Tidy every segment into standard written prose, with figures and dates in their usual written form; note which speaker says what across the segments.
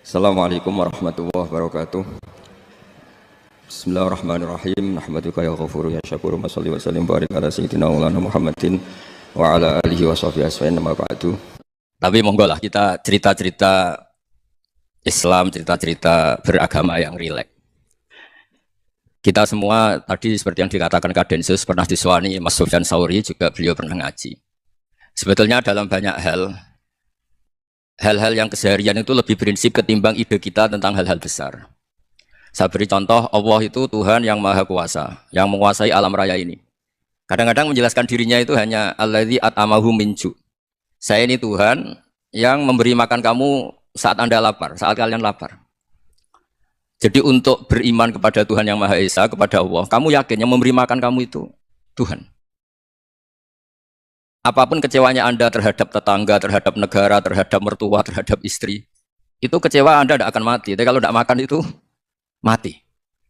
Speaker 1: Assalamualaikum warahmatullahi wabarakatuh. Bismillahirrahmanirrahim. Nahmaduka ya ghafuru ya syakuru wa sholli wa sallim barik ala sayyidina Maulana Muhammadin wa ala alihi wa sahbihi asfa'in nama ba'du. Tapi monggo lah kita cerita-cerita Islam, cerita-cerita beragama yang rileks. Kita semua tadi seperti yang dikatakan Kak Densus pernah diswani Mas Sufyan Sauri, juga beliau pernah ngaji. Sebetulnya dalam banyak hal-hal yang keseharian itu lebih prinsip ketimbang ide kita tentang hal-hal besar. Saya beri contoh, Allah itu Tuhan yang maha kuasa, yang menguasai alam raya ini. Kadang-kadang menjelaskan dirinya itu hanya alladzi at'amahu min ju'. Saya ini Tuhan yang memberi makan kamu saat Anda lapar, saat kalian lapar. Jadi untuk beriman kepada Tuhan yang Maha Esa, kepada Allah, kamu yakin yang memberi makan kamu itu Tuhan. Apapun kecewanya Anda terhadap tetangga, terhadap negara, terhadap mertua, terhadap istri, itu kecewa Anda tidak akan mati. Tapi kalau tidak makan itu mati.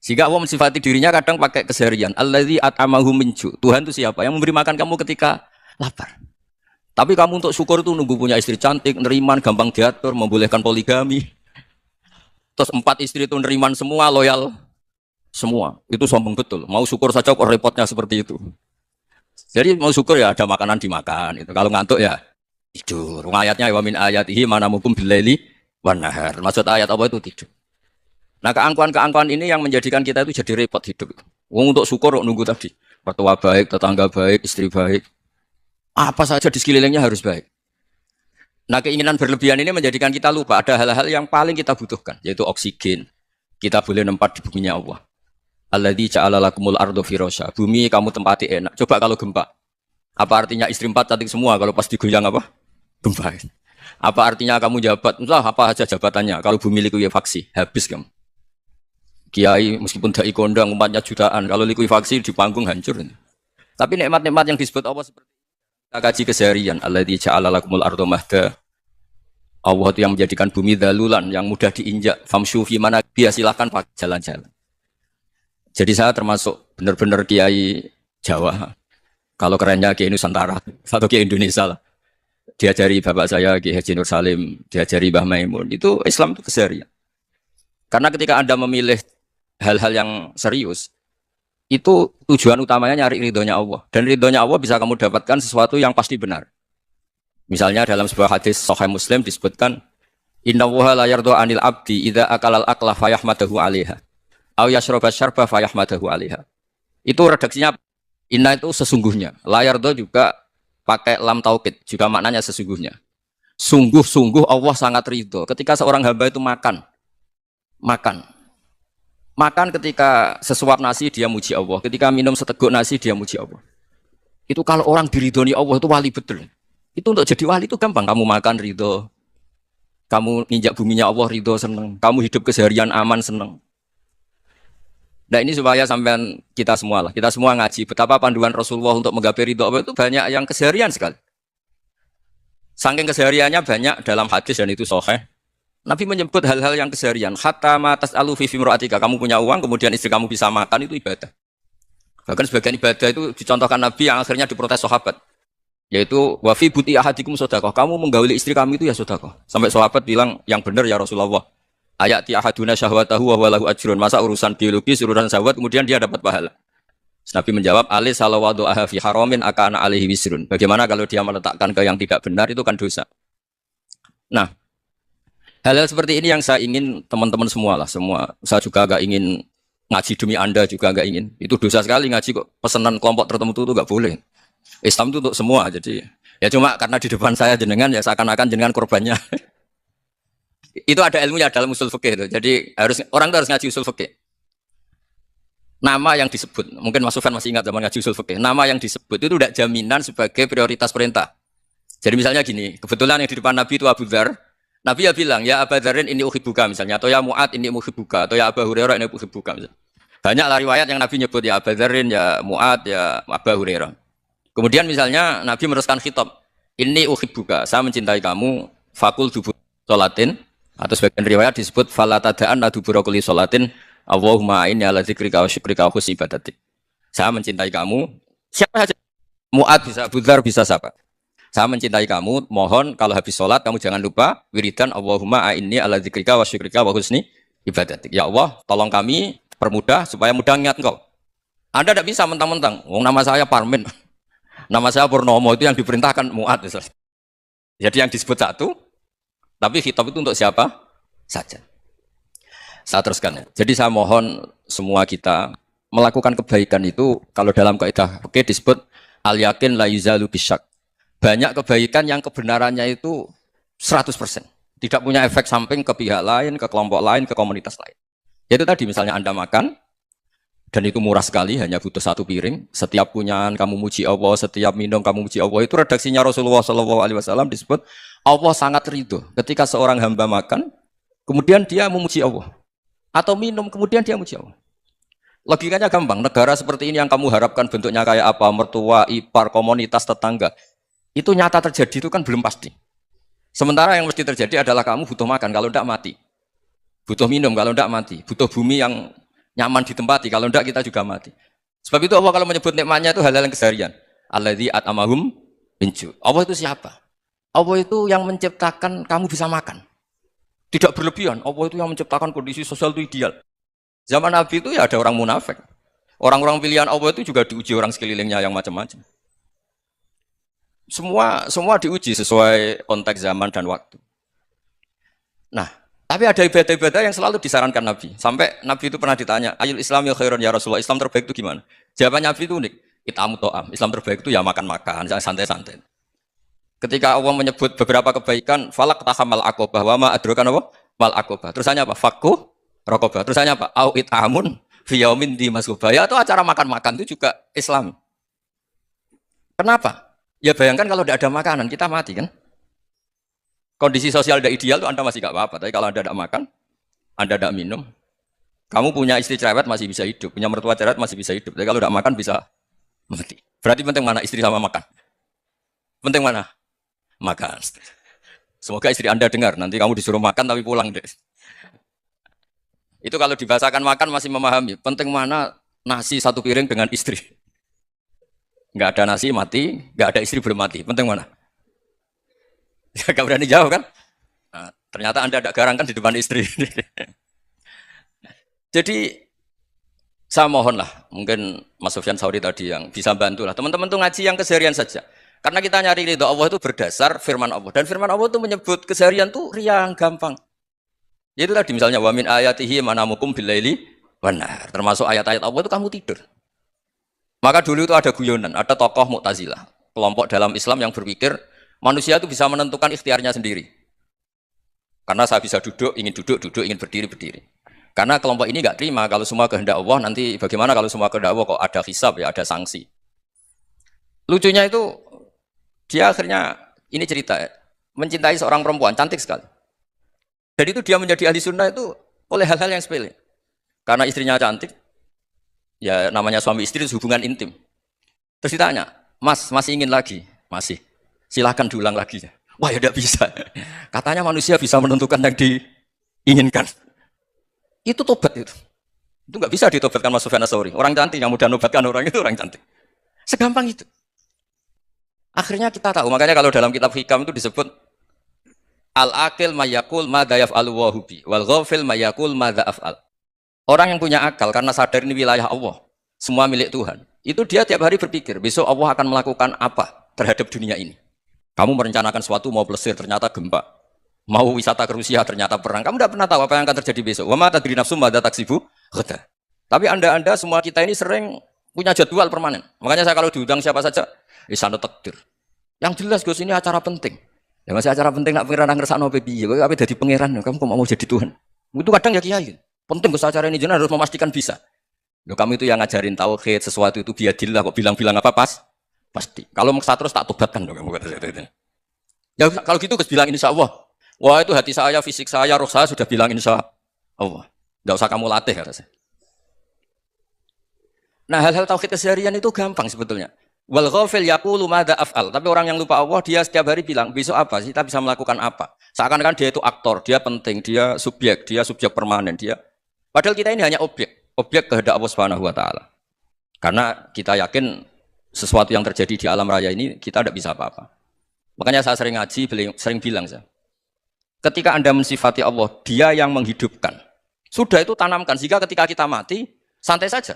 Speaker 1: Sehingga Allah mensifati dirinya kadang pakai keseharian. Alladzi at'amahu min ju'. Tuhan itu siapa? Yang memberi makan kamu ketika lapar. Tapi kamu untuk syukur itu nunggu punya istri cantik, neriman, gampang diatur, membolehkan poligami. Terus 4 istri itu neriman semua, loyal semua. Itu sombong betul. Mau syukur saja kok repotnya seperti itu. Jadi mau syukur ya ada makanan dimakan. Itu kalau ngantuk ya tidur. Ayatnya wa min ayatihi manamukum billaili wan nahar. Maksud ayat apa itu tidur. Nah keangkuhan-keangkuhan ini yang menjadikan kita itu jadi repot hidup. Untuk syukur nunggu tadi. Mertua baik, tetangga baik, istri baik. Apa saja di sekelilingnya harus baik. Nah keinginan berlebihan ini menjadikan kita lupa ada hal-hal yang paling kita butuhkan. Yaitu oksigen. Kita boleh nempat di buminya Allah. Alladzi ja'ala lakumul ardo firasya. Bumi kamu tempati enak. Coba kalau gempa. Apa artinya istri 4 cantik semua kalau pas digoyang apa? Gempa. Apa artinya kamu jabat? Entah apa aja jabatannya. Kalau bumi likuifaksi, habis kamu. Kiai meskipun dai kondang umatnya jutaan, kalau likuifaksi di panggung hancur. Tapi nikmat-nikmat yang disebut Allah seperti kita kaji keseharian. Alladzi ja'ala lakumul ardo mahda. Allah itu yang menjadikan bumi dalulan yang mudah diinjak. Famshu fi mana biya silakan pakai jalan-jalan. Jadi saya termasuk benar-benar kiai Jawa. Kalau kerennya kiai Nusantara atau kiai Indonesia lah. Diajari bapak saya Kiai Haji Nur Salim, diajari Mbah Maimun. Itu Islam itu keseharian. Karena ketika Anda memilih hal-hal yang serius, itu tujuan utamanya nyari ridhonya Allah. Dan ridhonya Allah bisa kamu dapatkan sesuatu yang pasti benar. Misalnya dalam sebuah hadis Sahih Muslim disebutkan, Innallaha la yardha 'anil 'abdi idza akala al-aqla fayahmadahu 'alaiha. Aw yashraба syarba fayahmadahu 'alaiha. Itu redaksinya inna itu sesungguhnya. La yardha juga pakai lam taukid, juga maknanya sesungguhnya. Sungguh-sungguh Allah sangat ridho ketika seorang hamba itu makan ketika sesuap nasi dia muji Allah, ketika minum seteguk nasi dia muji Allah. Itu kalau orang diridhoni Allah itu wali betul. Itu untuk jadi wali itu gampang. Kamu makan ridho, kamu nginjak buminya Allah ridho seneng, kamu hidup keseharian aman seneng. Nah ini supaya sampean kita semua ngaji betapa panduan Rasulullah untuk menggapai ridho Allah itu banyak yang keseharian sekali. Saking kesehariannya banyak dalam hadis dan itu sahih. Nabi menyebut hal-hal yang keseharian. Hatta ma tas'alu fi imra'atika. Kamu punya uang, kemudian istri kamu bisa makan, itu ibadah. Bahkan sebagian ibadah itu dicontohkan Nabi yang akhirnya diprotes sahabat. Yaitu, wa fi buti ahadikum shadaqah. Kamu menggauli istri kami itu ya shadaqah. Sampai sahabat bilang, yang benar ya Rasulullah. Ayati ahaduna syahwatahu wa huwa lahu ajrun. Masa urusan biologis, urusan syahwat, kemudian dia dapat pahala. Nabi menjawab, alis salawadu aha fi haramin akana alaihi wisrun. Bagaimana kalau dia meletakkan ke yang tidak benar, itu kan dosa. Nah, hal-hal seperti ini yang saya ingin teman-teman semua lah, semua. Saya juga agak ingin ngaji demi Anda juga agak ingin. Itu dosa sekali ngaji kok pesanan kelompok tertentu itu enggak boleh. Islam itu untuk semua. Jadi ya cuma karena di depan saya jenengan ya seakan-akan jenengan korbannya. Itu ada ilmunya dalam usul fikih itu. Jadi orang itu harus ngaji usul fikih. Nama yang disebut, mungkin Mas Sufyan masih ingat zaman ngaji usul fikih. Nama yang disebut itu tidak jaminan sebagai prioritas perintah. Jadi misalnya gini, kebetulan yang di depan Nabi itu Abu Dzar. Nabi ya bilang, ya Aba Dzarin ini uhibbuka misalnya, atau ya Mu'ad ini uhibbuka, atau ya Aba Hurairah ini uhibbuka misalnya. Banyaklah riwayat yang Nabi nyebut ya Aba Dzarin, ya Mu'ad, ya Aba Hurairah. Kemudian misalnya Nabi meneruskan khitab, ini uhibbuka, saya mencintai kamu, fakul dubur sholatin, atau sebagian riwayat disebut falatadaan dubur kulli sholatin, Allahumma inni ala dzikrika wa syukrika wa husni ibadatik. Saya mencintai kamu, siapa saja, Mu'ad bisa, Abu Dzar bisa siapa. Saya mencintai kamu, mohon kalau habis sholat kamu jangan lupa wiridan Allahumma a'inni ala dzikrika wa syukrika wa husni ibadatik. Ya Allah, tolong kami permudah supaya mudah ingat engkau. Anda tidak bisa mentang-mentang, nama saya Parmin, nama saya Purnomo, itu yang diperintahkan Mu'ad. Jadi yang disebut satu, tapi khitab itu untuk siapa saja. Saya teruskan ya. Jadi saya mohon semua kita melakukan kebaikan itu, kalau dalam kaidah fikih disebut al-yakin la yuzalu bisyak. Banyak kebaikan yang kebenarannya itu 100%. Tidak punya efek samping ke pihak lain, ke kelompok lain, ke komunitas lain. Yaitu tadi misalnya Anda makan, dan itu murah sekali, hanya butuh satu piring. Setiap kunyahan kamu muji Allah, setiap minum kamu muji Allah. Itu redaksinya Rasulullah SAW disebut Allah sangat ridho ketika seorang hamba makan, kemudian dia memuji Allah. Atau minum, kemudian dia memuji Allah. Logikanya gampang, negara seperti ini yang kamu harapkan bentuknya kayak apa, mertua, ipar, komunitas, tetangga. Itu nyata terjadi itu kan belum pasti. Sementara yang mesti terjadi adalah kamu butuh makan, kalau tidak mati. Butuh minum, kalau tidak mati. Butuh bumi yang nyaman ditempati, kalau tidak kita juga mati. Sebab itu Allah kalau menyebut nikmatnya itu hal-hal yang keseharian. Alladzi at'amahum min ju'. Allah itu siapa? Allah itu yang menciptakan kamu bisa makan. Tidak berlebihan. Allah itu yang menciptakan kondisi sosial itu ideal. Zaman Nabi itu ya ada orang munafik. Orang-orang pilihan Allah itu juga diuji orang sekelilingnya yang macam-macam. Semua diuji sesuai konteks zaman dan waktu. Nah, tapi ada ibadah-ibadah yang selalu disarankan Nabi. Sampai Nabi itu pernah ditanya, ayul Islam ya khairun ya Rasulullah, Islam terbaik itu gimana? Jawaban Nabi itu unik, itamu to'am. Islam terbaik itu ya makan-makan, santai-santai. Ketika Allah menyebut beberapa kebaikan, falak tahamal aqobah, wa ma adrokan apa? Mal aqobah. Terusannya apa? Fakku rokobah. Terusannya apa? Au itamun fiyaumin di masubah. Ya itu acara makan-makan itu juga Islam. Kenapa? Ya bayangkan kalau tidak ada makanan, kita mati kan? Kondisi sosial tidak ideal itu Anda masih gak apa-apa. Tapi kalau Anda tidak makan, Anda tidak minum, kamu punya istri cerewet masih bisa hidup, punya mertua cerewet masih bisa hidup. Tapi kalau tidak makan bisa mati. Berarti penting mana istri sama makan? Penting mana? Makan. Semoga istri Anda dengar, nanti kamu disuruh makan tapi pulang deh. Itu kalau dibahasakan makan masih memahami. Penting mana nasi satu piring dengan istri. Nggak ada nasi mati, nggak ada istri belum mati. Penting mana? Ya, gak berani jawab kan? Nah, ternyata Anda tidak garang kan di depan istri. Jadi saya mohonlah, mungkin Mas Sufyan Sauri tadi yang bisa bantulah. Teman-teman tuh ngaji yang keseharian saja. Karena kita nyari ridho Allah itu berdasar firman Allah. Dan firman Allah itu menyebut keseharian itu riang, gampang. Yaitu tadi misalnya wa min ayatihi manamukum billaili wan nahar. Termasuk ayat-ayat Allah itu kamu tidur. Maka dulu itu ada guyonan, ada tokoh Mu'tazilah, kelompok dalam Islam yang berpikir manusia itu bisa menentukan ikhtiarnya sendiri. Karena saya bisa duduk, ingin berdiri, berdiri. Karena kelompok ini nggak terima kalau semua kehendak Allah, nanti bagaimana kalau semua kehendak Allah kok ada hisab ya, ada sanksi. Lucunya itu dia akhirnya ini cerita ya, mencintai seorang perempuan cantik sekali. Jadi itu dia menjadi ahli sunnah itu oleh hal-hal yang sepele. Karena istrinya cantik, ya namanya suami istri itu hubungan intim. Terus ditanya, Mas, masih ingin lagi? Masih. Silahkan diulang lagi. Wah ya tidak bisa. Katanya manusia bisa menentukan yang diinginkan. Itu tobat itu. Itu nggak bisa ditobatkan Mas Sufyan Ats-Tsauri. Orang cantik yang mudah nobatkan orang itu orang cantik. Segampang itu. Akhirnya kita tahu. Makanya kalau dalam kitab Hikam itu disebut al-aqil mayakul madza yaf'alu wa hubi wal ghafil mayakul madza af'al. Orang yang punya akal karena sadar ini wilayah Allah, semua milik Tuhan. Itu dia tiap hari berpikir, besok Allah akan melakukan apa terhadap dunia ini. Kamu merencanakan sesuatu mau plesir, ternyata gempa. Mau wisata ke Rusia, ternyata perang. Kamu tidak pernah tahu apa yang akan terjadi besok. Wa ma tadri nafsum madza taksibu ghadan. Tapi Anda semua kita ini sering punya jadwal permanen. Makanya saya kalau diundang siapa saja, sana takdir. Yang jelas Gus ini acara penting. Ya masih acara penting nak pengiran ngersakno piye? Kowe ape dadi pangeran, kamu kok mau jadi Tuhan. Itu kadang ya kiai. Penting Gus acara ini jenengan harus memastikan bisa. Loh kamu itu yang ngajarin tauhid, sesuatu itu biadillah kok bilang-bilang apa pasti. Kalau maksa terus tak tobatkan dong kamu kata saya. Ya kalau gitu Gus bilang insya Allah. Wah itu hati saya, fisik saya, roh saya sudah bilang insya Allah. Enggak usah kamu latih kata saya. Nah hal-hal tauhid keseharian itu gampang sebetulnya. Wal ghafil yaqulu madza af'al. Tapi orang yang lupa Allah dia setiap hari bilang besok apa sih? Kita bisa melakukan apa? Seakan-akan dia itu aktor, dia penting, dia subjek permanen, dia. Padahal kita ini hanya objek kehendak Allah Subhanahu wa taala. Karena kita yakin sesuatu yang terjadi di alam raya ini kita tidak bisa apa-apa. Makanya saya sering ngaji, sering bilang saya. Ketika Anda mensifati Allah, Dia yang menghidupkan. Sudah itu tanamkan, sehingga ketika kita mati, santai saja.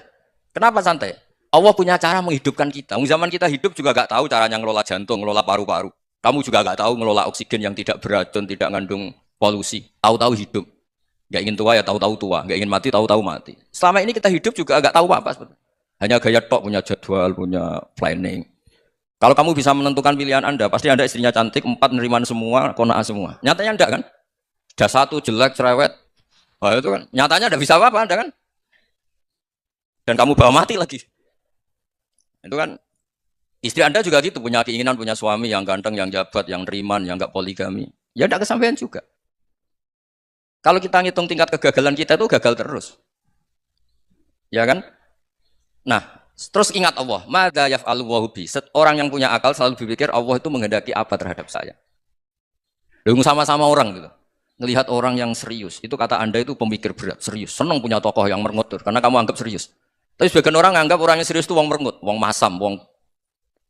Speaker 1: Kenapa santai? Allah punya cara menghidupkan kita. Zaman kita hidup juga gak tahu caranya ngelola jantung, ngelola paru-paru. Kamu juga gak tahu ngelola oksigen yang tidak beracun, tidak mengandung polusi. Tahu-tahu hidup. Gak ingin tua ya tahu-tahu tua. Gak ingin mati tahu-tahu mati. Selama ini kita hidup juga gak tahu apa-apa. Hanya gaya tok, punya jadwal, punya planning. Kalau kamu bisa menentukan pilihan Anda, pasti Anda istrinya cantik, 4 neriman semua, kona'ah semua. Nyatanya enggak kan? Ada 1 jelek, cerewet. Oh, itu kan. Nyatanya enggak bisa apa-apa Anda kan? Dan kamu bawa mati lagi. Itu kan. Istri Anda juga gitu, punya keinginan, punya suami yang ganteng, yang jabat, yang neriman, yang enggak poligami. Ya enggak kesampaian juga. Kalau kita ngitung tingkat kegagalan kita itu gagal terus. Ya kan? Nah, terus ingat Allah, madza yaf'alu Allahu bi. Orang yang punya akal selalu berpikir Allah itu menghendaki apa terhadap saya. Lalu sama-sama orang gitu. Melihat orang yang serius, itu kata Anda itu pemikir berat, serius. Senang punya tokoh yang merengut karena kamu anggap serius. Tapi sebagian orang anggap orang yang serius itu wong merengut, wong masam, wong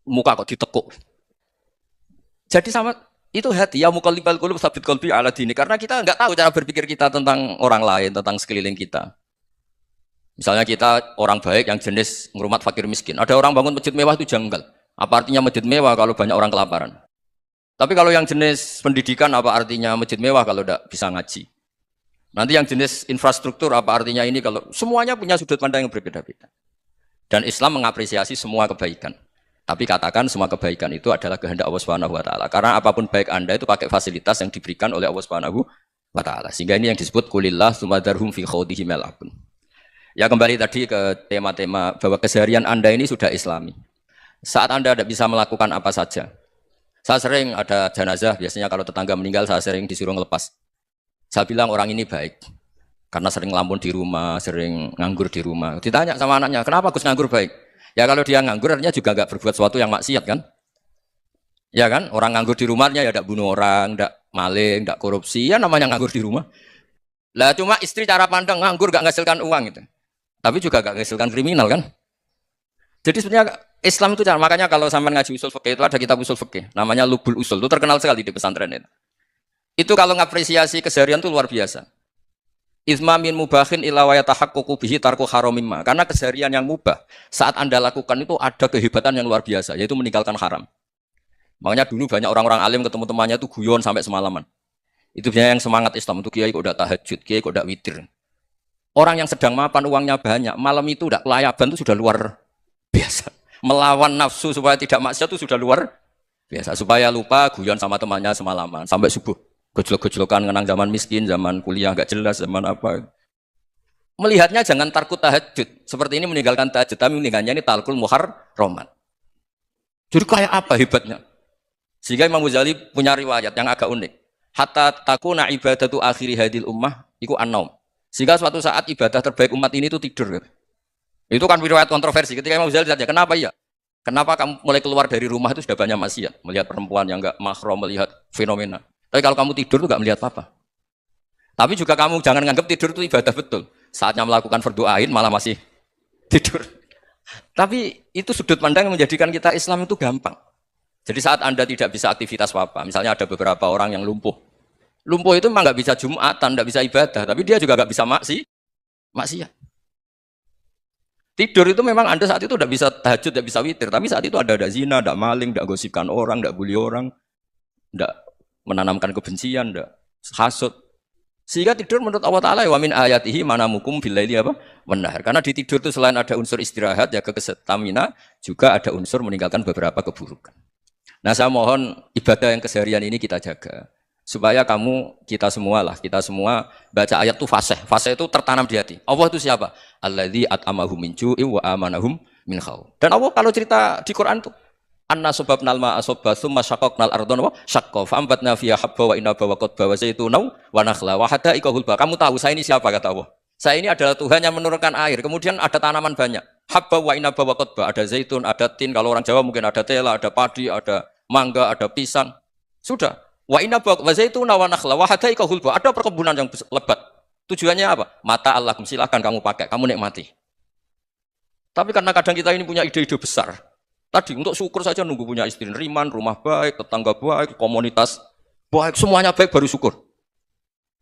Speaker 1: muka kok ditekuk. Jadi sama itu hati ya muqallibal qulub tsabit qalbi ala dini, karena kita enggak tahu cara berpikir kita tentang orang lain, tentang sekeliling kita. Misalnya kita orang baik yang jenis ngurmat fakir miskin. Ada orang bangun masjid mewah itu janggal. Apa artinya masjid mewah kalau banyak orang kelaparan? Tapi kalau yang jenis pendidikan apa artinya masjid mewah kalau tidak bisa ngaji? Nanti yang jenis infrastruktur apa artinya ini kalau semuanya punya sudut pandang yang berbeda-beda. Dan Islam mengapresiasi semua kebaikan. Tapi katakan semua kebaikan itu adalah kehendak Allah Subhanahu wa taala. Karena apapun baik Anda itu pakai fasilitas yang diberikan oleh Allah Subhanahu wa taala. Sehingga ini yang disebut qulillah tsumadarhum fi khawdihim yal'abun. Ya kembali tadi ke tema-tema bahwa keseharian Anda ini sudah Islami. Saat Anda tidak bisa melakukan apa saja. Saya sering ada jenazah, biasanya kalau tetangga meninggal saya sering disuruh ngelepas. Saya bilang orang ini baik. Karena sering ngelamun di rumah, sering nganggur di rumah. Ditanya sama anaknya, kenapa Gus nganggur baik? Ya kalau dia nganggur artinya juga nggak berbuat sesuatu yang maksiat kan? Ya kan? Orang nganggur di rumahnya ya tidak bunuh orang, tidak maling, tidak korupsi. Ya namanya nganggur di rumah. Lah cuma istri cara pandang nganggur gak menghasilkan uang gitu. Tapi juga gak menghasilkan kriminal kan? Jadi sebenarnya Islam itu makanya kalau sampai ngaji usul fikih itu ada kitab usul fikih namanya Lubul Usul, itu terkenal sekali di pesantren itu. Itu kalau ngapresiasi keseharian itu luar biasa. Izma min mubahin ila wa yatahaqqaqu bihi tarku haramimma. Karena keseharian yang mubah saat Anda lakukan itu ada kehebatan yang luar biasa, yaitu meninggalkan haram. Makanya dulu banyak orang-orang alim ketemu temannya itu guyon sampai semalaman. Itu biasanya yang semangat Islam itu kiai kok udah tahajud, kiai kok udah witir. Orang yang sedang mapan uangnya banyak, malam itu udah kelayaban itu sudah luar biasa. Melawan nafsu supaya tidak maksiat itu sudah luar biasa. Supaya lupa guyon sama temannya semalaman sampai subuh. Gojlok-gojlokan ngenang zaman miskin, zaman kuliah gak jelas, zaman apa. Melihatnya jangan tarkut tahajud. Seperti ini meninggalkan tahajud, tapi meninggalkannya ini talkul muharramat. Jadi kayak apa hebatnya? Sehingga Imam Ghazali punya riwayat yang agak unik. Hatta takuna ibadatu akhiri hadil ummah iku an-naum. Sehingga suatu saat ibadah terbaik umat ini itu tidur. Itu kan riwayat kontroversi. Ketika Imam Ghazali ditanya, kenapa ya? Kenapa kamu mulai keluar dari rumah itu sudah banyak maksiat? Melihat perempuan yang enggak mahram, melihat fenomena. Tapi kalau kamu tidur itu enggak melihat apa-apa. Tapi juga kamu jangan nganggap tidur itu ibadah betul. Saatnya melakukan fardu ain malah masih tidur. Tapi itu sudut pandang yang menjadikan kita Islam itu gampang. Jadi saat Anda tidak bisa aktivitas apa-apa, misalnya ada beberapa orang yang lumpuh. Lumpuh itu memang nggak bisa Jumatan, nggak bisa ibadah, tapi dia juga nggak bisa maksiat. Tidur itu memang Anda saat itu nggak bisa tahajud, nggak bisa witir, tapi saat itu ada zina, ada maling, nggak gosipkan orang, nggak bully orang, nggak menanamkan kebencian, nggak hasut. Sehingga tidur menurut Allah Ta'ala wa min ayatihi manamukum billaili apa? Benar. Karena di tidur itu selain ada unsur istirahat, jaga kestamina, juga ada unsur meninggalkan beberapa keburukan. Nah saya mohon ibadah yang keseharian ini kita jaga. Supaya kita semua baca ayat itu fasih. Fasih itu tertanam di hati. Allah itu siapa? Alladzi at'amahum min ju'i wa amanahum min khauf. Dan Allah kalau cerita di Quran itu anna sababnal ma'a sabba tsumma syaqqaqnal ardha wa syaqqa fa ambatna fiha habba wa inaba wa qadba wa zaituna wa nakhla wa hada'iqa hulba. Kamu tahu saya ini siapa kata Allah? Saya ini adalah Tuhan yang menurunkan air. Kemudian ada tanaman banyak. Habba wa inaba wa qadba. Ada zaitun, ada tin. Kalau orang Jawa mungkin ada tela, ada padi, ada mangga, ada pisang. Sudah. Wa inaba wa zaituna wa nakhla wa hada'iqa hulba. Ada perkebunan yang lebat. Tujuannya apa? Mata Allahkum, silakan kamu pakai, kamu nikmati. Tapi karena kadang kita ini punya ide-ide besar. Tadi untuk syukur saja nunggu punya istri riman, rumah baik, tetangga baik, komunitas baik, semuanya baik baru syukur.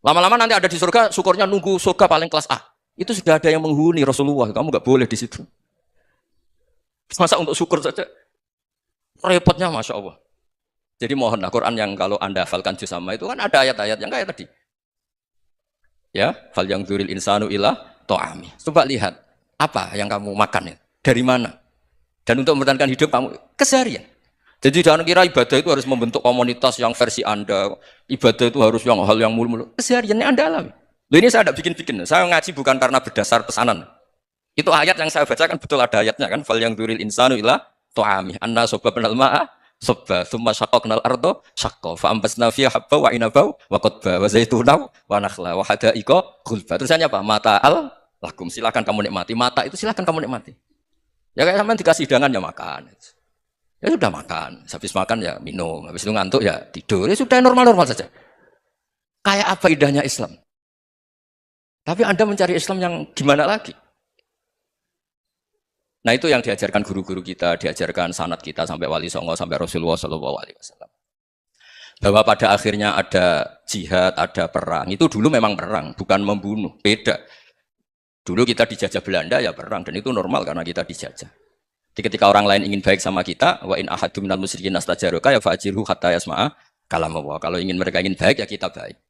Speaker 1: Lama-lama nanti ada di surga, syukurnya nunggu surga paling kelas A. Itu sudah ada yang menghuni Rasulullah, kamu nggak boleh di situ. Masa untuk syukur saja, repotnya Masya Allah. Jadi mohonlah Quran yang kalau Anda hafalkan juz amma itu kan ada ayat-ayat yang kayak tadi. Ya, fal yang dzuril insanu ila ta'ami. Coba lihat, apa yang kamu makan ya? Dari mana? Dan untuk mempertahankan hidup kamu keseharian. Jadi jangan kira ibadah itu harus membentuk komunitas yang versi Anda. Ibadah itu harus yang hal yang mulu-mulu. Kesehariannya Anda alami. Loh ini saya tidak bikin-bikin. Saya ngaji bukan karena berdasar pesanan. Itu ayat yang saya bacakan betul ada ayatnya kan. Fal yang dzuril insanu ila ta'ami. Anna sobabnal ma'a sobba thumma syaqaqnal ardo syaqqa fa ambasna fiha habba wa inaba wa qadba wa zaituna wa nakhla wa hadaiqa ghulba. Terusannya apa? Mata'al lakum, silakan kamu nikmati. Mata itu silakan kamu nikmati. Ya kayak sampean dikasih hidangan ya makan. Ya sudah makan, habis makan ya minum, habis itu ngantuk ya tidur. Ya sudah normal-normal saja. Kayak apa indahnya Islam? Tapi Anda mencari Islam yang gimana lagi? Nah itu yang diajarkan guru-guru kita, diajarkan sanad kita sampai Wali Songo, sampai Rasulullah SAW. Bahwa pada akhirnya ada jihad, ada perang. Itu dulu memang perang, bukan membunuh. Beda. Dulu kita dijajah Belanda ya perang, dan itu normal karena kita dijajah. Jadi ketika orang lain ingin baik sama kita, wa in ahadum minal musyrikin nastajaruka ya fa'jirhu hatta yasma'a kalam Allah. Kalau mereka ingin baik ya kita baik.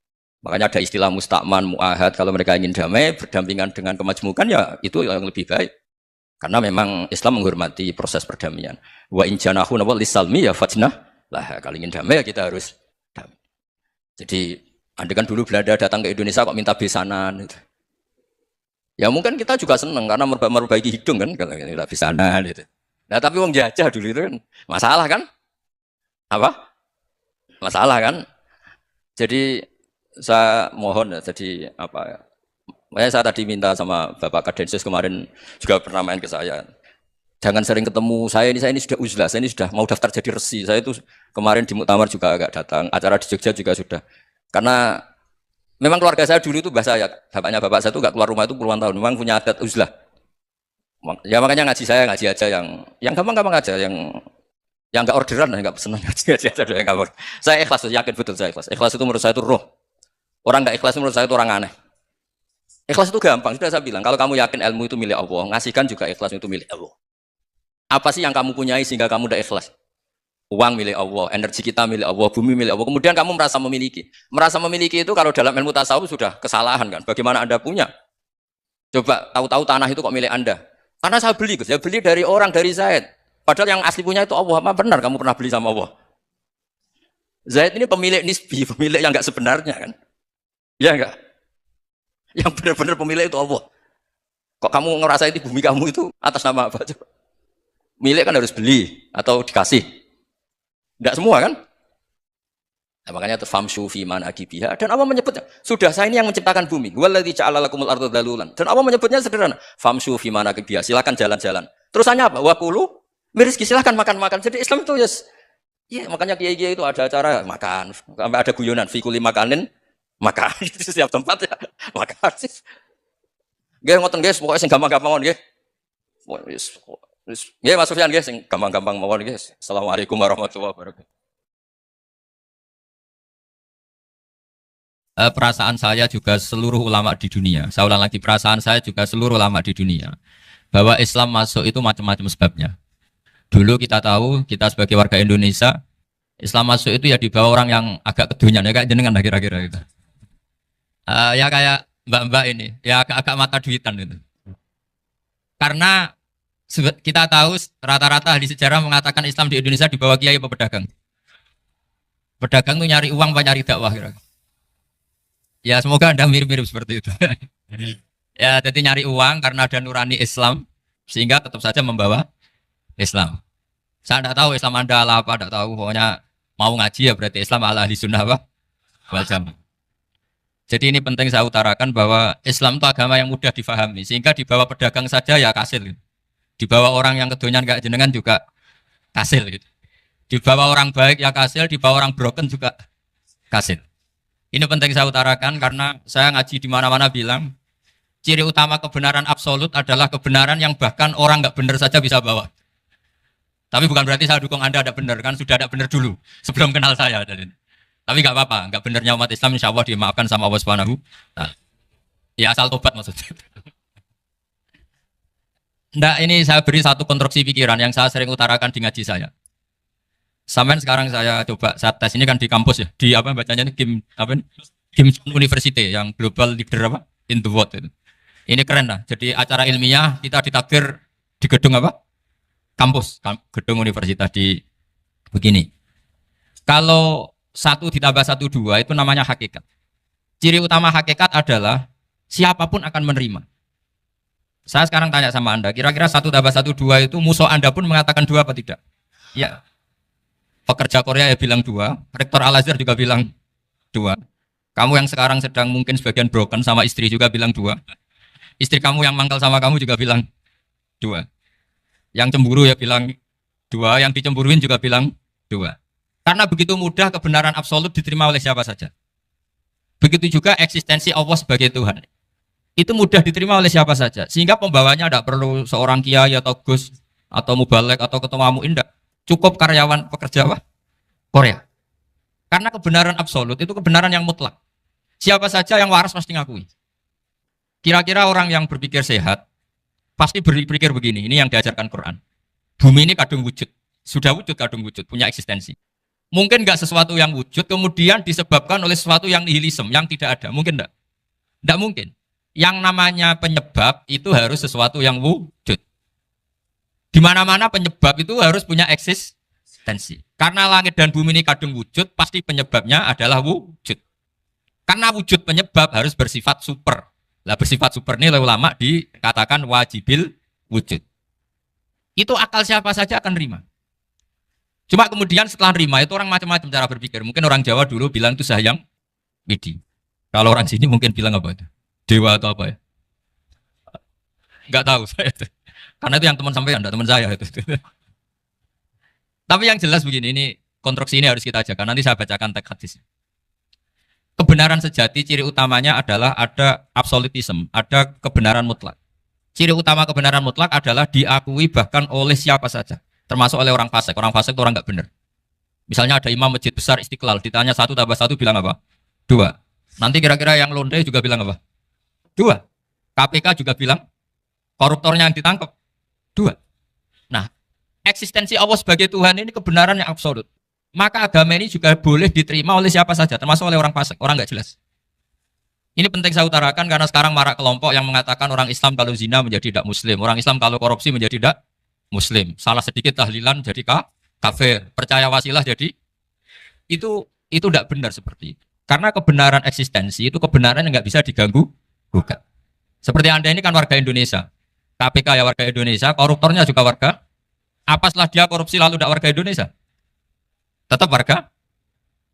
Speaker 1: Makanya ada istilah mustakman, mu'ahad. Kalau mereka ingin damai, berdampingan dengan kemajmukan ya itu yang lebih baik. Karena memang Islam menghormati proses perdamaian. Wa in janahu nawal lisalmi ya fajnah lah. Kalau ingin damai ya kita harus damai. Jadi Anda kan dulu Belanda datang ke Indonesia kok minta besanan gitu. Ya mungkin kita juga senang karena memperbaiki hidung kan kalau kita besanan gitu. Nah tapi wong jajah dulu itu kan masalah kan? Apa? Masalah kan? Jadi saya mohon ya, jadi apa ya? Makanya saya tadi minta sama Bapak Kadensus kemarin juga pernah main ke saya. Jangan sering ketemu saya ini sudah uzlah, saya ini sudah mau daftar jadi resi. Saya itu kemarin di muktamar juga agak datang, acara di Jogja juga sudah. Karena memang keluarga saya dulu itu bahasa ya, bapaknya bapak saya itu nggak keluar rumah itu puluhan tahun, memang punya adat uzlah. Ya makanya ngaji saya ngaji aja yang gampang-gampang aja, yang nggak orderan, nggak pesenan ngaji aja yang gampang. Saya ikhlas, yakin betul saya ikhlas. Ikhlas itu menurut saya itu roh. Orang nggak ikhlas menurut saya itu orang aneh. Ikhlas itu gampang, sudah saya bilang. Kalau kamu yakin ilmu itu milik Allah, ngasihkan juga ikhlas itu milik Allah. Apa sih yang kamu punyai sehingga kamu udah ikhlas? Uang milik Allah, energi kita milik Allah, bumi milik Allah. Kemudian kamu merasa memiliki. Merasa memiliki itu kalau dalam ilmu tasawuf sudah kesalahan kan. Bagaimana Anda punya? Coba tahu-tahu tanah itu kok milik Anda. Karena saya beli, saya beli dari orang, dari Zaid. Padahal yang asli punya itu Allah. Apa benar kamu pernah beli sama Allah? Zaid ini pemilik nisbi, pemilik yang enggak sebenarnya kan. Ya enggak? Yang benar-benar pemilik itu Allah. Kok kamu ngerasa itu bumi kamu itu atas nama apa? Coba. Milik kan harus beli atau dikasih. Enggak semua kan? Nah, makanya itu famsu fi manakibiha. Dan Allah menyebutnya, sudah saya ini yang menciptakan bumi. Waladzi ja'ala lakumul arda dalulan. Dan Allah menyebutnya sederhana, famsu fi manakibiha. Silakan jalan-jalan. Terusannya apa? Wa kulu mirizki, silakan makan-makan. Jadi Islam itu yes. Ya, makanya kiai-kiai itu ada acara makan, sampai ada guyonan fi kulli makanin makan. Itu setiap tempat ya makan. Nggih ngoten guys, pokoknya sing gampang-gampang mawon nggih. Nggih Mas Sufyan nggih sing gampang-gampang mawon nggih. Assalamualaikum warahmatullahi wabarakatuh.
Speaker 2: Perasaan saya juga seluruh ulama di dunia. Saya ulang lagi, perasaan saya juga seluruh ulama di dunia. Bahwa Islam masuk itu macam-macam sebabnya. Dulu kita tahu, kita sebagai warga Indonesia, Islam masuk itu ya di bawah orang yang agak kedunian, ya kayak jenengan kira-kira gitu. Ya kayak mbak-mbak ini, ya agak-agak mata duitan gitu. Karena kita tahu rata-rata ahli sejarah mengatakan Islam di Indonesia di bawah kiai apa pedagang. Pedagang tuh nyari uang apa nyari dakwah kira-kira. Ya semoga Anda mirip-mirip seperti itu. Ya jadi nyari uang karena ada nurani Islam, sehingga tetap saja membawa Islam. Saya tidak tahu Islam Anda ala apa, tidak tahu. Pokoknya mau ngaji ya berarti Islam ala ahli sunnah apa? Wal jamaah. Jadi ini penting saya utarakan bahwa Islam itu agama yang mudah difahami. Sehingga di bawah pedagang saja ya kasil. Di bawah orang yang kedonyan kayak jenengan juga kasil. Di bawah orang baik ya kasil, di bawah orang broken juga kasil. Ini penting saya utarakan karena saya ngaji di mana-mana bilang ciri utama kebenaran absolut adalah kebenaran yang bahkan orang nggak benar saja bisa bawa. Tapi bukan berarti saya dukung Anda ada benar, kan sudah ada benar dulu sebelum kenal saya. Tapi nggak apa-apa, nggak benernya umat Islam insya Allah dimaafkan sama Allah Subhanahu. Nah, ya asal tobat maksudnya. Nggak, ini saya beri satu konstruksi pikiran yang saya sering utarakan di ngaji saya. Sampai sekarang saya coba saya tes ini kan di kampus ya, di apa bacanya ini Kim University yang global leader apa in the world itu. Ini keren lah. Jadi acara ilmiah kita ditakdir di gedung apa? Gedung universitas di begini. Kalau 1 ditambah 1 2 itu namanya hakikat. Ciri utama hakikat adalah siapapun akan menerima. Saya sekarang tanya sama Anda, kira-kira 1 tambah 1 2 itu musuh Anda pun mengatakan 2 apa tidak? Ya. Pekerja Korea ya bilang 2, rektor Al-Azhar juga bilang 2. Kamu yang sekarang sedang mungkin sebagian broken sama istri juga bilang 2. Istri kamu yang mangkal sama kamu juga bilang 2. Yang cemburu ya bilang 2, yang dicemburuin juga bilang 2. Karena begitu mudah kebenaran absolut diterima oleh siapa saja. Begitu juga eksistensi Allah sebagai Tuhan. Itu mudah diterima oleh siapa saja. Sehingga pembawanya tidak perlu seorang kiai atau gus atau mubalek atau ketua mu'in. Cukup karyawan pekerja apa? Korea. Karena kebenaran absolut itu kebenaran yang mutlak. Siapa saja yang waras pasti ngakui. Kira-kira orang yang berpikir sehat pasti berpikir begini. Ini yang diajarkan Quran. Bumi ini kadung wujud. Sudah wujud kadung wujud. Punya eksistensi. Mungkin nggak sesuatu yang wujud kemudian disebabkan oleh sesuatu yang nihilisme, yang tidak ada. Mungkin enggak? Enggak mungkin. Yang namanya penyebab itu harus sesuatu yang wujud. Di mana-mana penyebab itu harus punya eksistensi. Karena langit dan bumi ini kadung wujud, pasti penyebabnya adalah wujud. Karena wujud penyebab harus bersifat super. Lah bersifat super ini oleh ulama dikatakan wajibil wujud. Itu akal siapa saja akan nerima. Cuma kemudian setelah nerima itu orang macam-macam cara berpikir. Mungkin orang Jawa dulu bilang itu sayang widi. Kalau orang sini mungkin bilang apa itu? Dewa atau apa ya? Enggak tahu saya itu. Karena itu yang teman sampai enggak teman saya itu. Tapi yang jelas begini, ini konstruksi ini harus kita jaga. Nanti saya bacakan teks hadisnya. Kebenaran sejati ciri utamanya adalah ada absolutisme, ada kebenaran mutlak. Ciri utama kebenaran mutlak adalah diakui bahkan oleh siapa saja. Termasuk oleh orang fasik. Orang fasik itu orang nggak benar. Misalnya ada imam masjid besar Istiqlal, ditanya 1 tambah 1 bilang apa? 2. Nanti kira-kira yang londe juga bilang apa? 2. KPK juga bilang koruptornya yang ditangkap 2. Nah, eksistensi Allah sebagai Tuhan ini kebenaran yang absolut. Maka agama ini juga boleh diterima oleh siapa saja, termasuk oleh orang fasik, orang nggak jelas. Ini penting saya utarakan karena sekarang marak kelompok yang mengatakan orang Islam kalau zina menjadi tidak muslim, orang Islam kalau korupsi menjadi tidak muslim, salah sedikit tahlilan jadi kafir, percaya wasilah jadi itu tidak benar seperti itu. Karena kebenaran eksistensi itu kebenaran yang nggak bisa diganggu gugat. Seperti Anda ini kan warga Indonesia, KPK ya warga Indonesia, koruptornya juga warga. Apa setelah dia korupsi lalu tidak warga Indonesia? Tetap warga.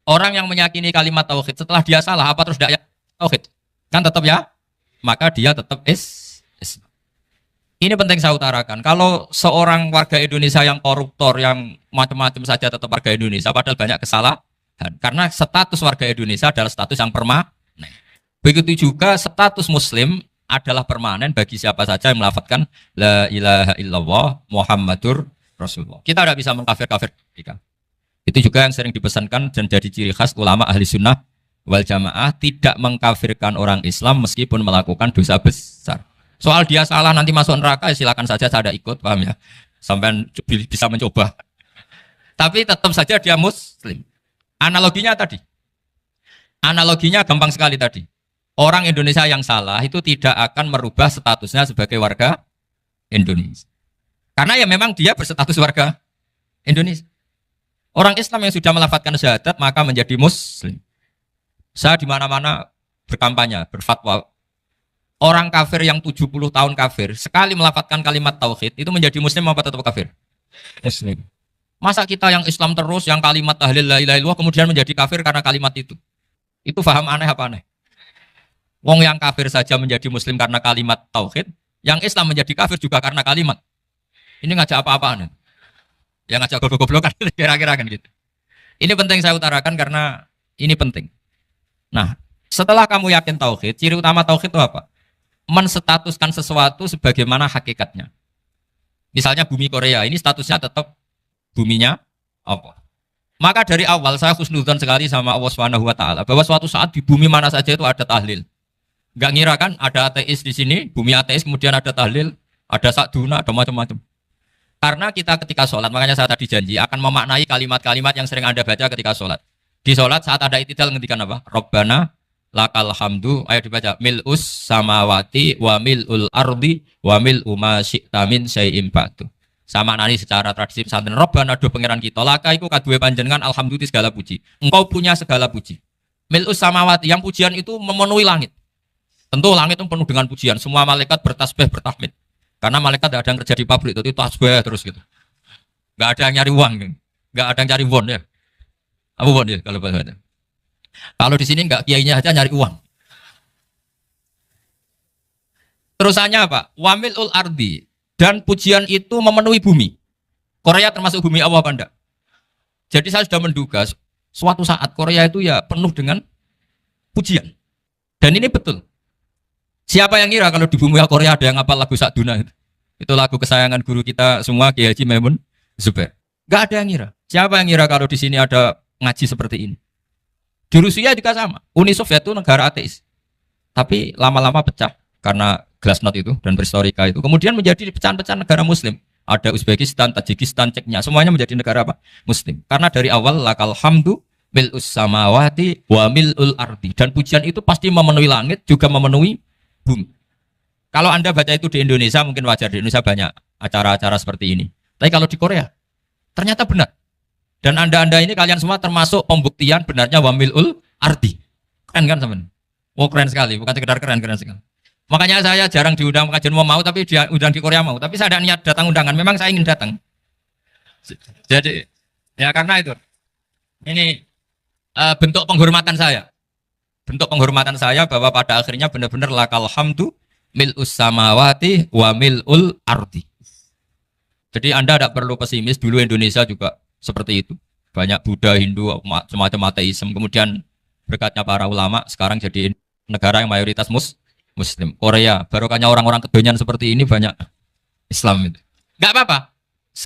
Speaker 2: Orang yang meyakini kalimat tauhid setelah dia salah apa terus tidak tauhid? Kan tetap ya. Maka dia tetap Islam. Ini penting saya utarakan. Kalau seorang warga Indonesia yang koruptor, yang macam-macam saja tetap warga Indonesia, padahal banyak kesalahan. Karena status warga Indonesia adalah status yang permanen. Begitu juga status Muslim adalah permanen bagi siapa saja yang melafadzkan La ilaha illallah Muhammadur Rasulullah. Kita tidak bisa mengkafir-kafir. Itu juga yang sering dipesankan dan jadi ciri khas ulama ahli sunnah wal jamaah, tidak mengkafirkan orang Islam meskipun melakukan dosa besar. Soal dia salah nanti masuk neraka ya silakan saja, saya ada ikut, paham ya? Sampai bisa mencoba. Tapi tetap saja dia muslim. Analoginya tadi. Analoginya gampang sekali tadi. Orang Indonesia yang salah itu tidak akan merubah statusnya sebagai warga Indonesia. Karena ya memang dia berstatus warga Indonesia. Orang Islam yang sudah melafadzkan syahadat maka menjadi muslim. Saya di mana-mana berkampanye, berfatwa. Orang kafir yang 70 tahun kafir, sekali melafadzkan kalimat tauhid, itu menjadi muslim apa tetap kafir? Muslim. Masa kita yang Islam terus, yang kalimat tahlil la ilaha illallah, kemudian menjadi kafir karena kalimat itu? Itu paham aneh apa aneh? Wong yang kafir saja menjadi muslim karena kalimat tauhid, yang Islam menjadi kafir juga karena kalimat. Ini ngajak apa-apaan? Yang ngajak goblok-goblokan, kira-kira kan gitu. Ini penting saya utarakan karena ini penting. Nah, setelah kamu yakin tauhid, ciri utama tauhid itu apa? Menstatuskan sesuatu sebagaimana hakikatnya. Misalnya bumi Korea ini statusnya tetap buminya Allah. Maka dari awal saya husnudzon sekali sama Allah Subhanahu wa taala bahwa suatu saat di bumi mana saja itu ada tahlil. Enggak ngira kan ada ateis di sini, bumi ateis kemudian ada tahlil, ada sakduna, ada macam-macam. Karena kita ketika sholat, makanya saya tadi janji akan memaknai kalimat-kalimat yang sering Anda baca ketika sholat. Di sholat saat ada itidal ngendikan apa? Rabbana lakal hamdu, ayo dibaca mil'us samawati wa mil'ul ardi wa mil'u ma syi'ta min syai'in ba'du. Sama nani secara tradisi pesantren Rabbana do pangeran kita laka iku kaduwe panjenengan alhamdulillah segala puji. Engkau punya segala puji. Mil'us samawati yang pujian itu memenuhi langit. Tentu langit itu penuh dengan pujian. Semua malaikat bertasbih bertahmid. Karena malaikat tidak ada yang kerja di pabrik itu tasbih terus gitu. Enggak ada yang nyari uang, enggak ada yang cari won ya. Apa won ya kalau bahasa. Kalau di sini enggak kiainya aja nyari uang. Terusannya apa? Wamilul ardi, dan pujian itu memenuhi bumi. Korea termasuk bumi Allah apa enggak? Jadi saya sudah menduga suatu saat Korea itu ya penuh dengan pujian. Dan ini betul. Siapa yang ngira kalau di bumi Korea ada yang ngapal lagu Sakduna itu? Itu lagu kesayangan guru kita semua Kiai Haji Maimun Zubair. Enggak ada yang ngira. Siapa yang ngira kalau di sini ada ngaji seperti ini? Di Rusia juga sama. Uni Soviet itu negara ateis. Tapi lama-lama pecah karena glasnost itu dan perestroika itu. Kemudian menjadi pecahan-pecahan negara muslim. Ada Uzbekistan, Tajikistan, Ceknya, semuanya menjadi negara apa? Muslim. Karena dari awal lakal hamdu mil'us samawati wa mil'ul ardi. Dan pujian itu pasti memenuhi langit, juga memenuhi bumi. Kalau Anda baca itu di Indonesia mungkin wajar, di Indonesia banyak acara-acara seperti ini. Tapi kalau di Korea ternyata benar. Dan Anda ini kalian semua termasuk pembuktian benarnya wamilul ardi. Keren kan teman? Oh keren sekali, bukan sekedar keren sekali. Makanya saya jarang diundang kajian mau tapi diundang di Korea mau. Tapi saya ada niat datang undangan, memang saya ingin datang. Jadi ya karena itu. Ini bentuk penghormatan saya. Bentuk penghormatan saya bahwa pada akhirnya benar-benar lakal hamdu mil'us samawati wa mil'ul ardi. Jadi Anda tidak perlu pesimis, dulu Indonesia juga seperti itu. Banyak Buddha, Hindu, semacam ateisme. Kemudian berkatnya para ulama sekarang jadi negara yang mayoritas Muslim. Korea, barokahnya orang-orang kedonyan seperti ini banyak Islam itu. Enggak apa-apa.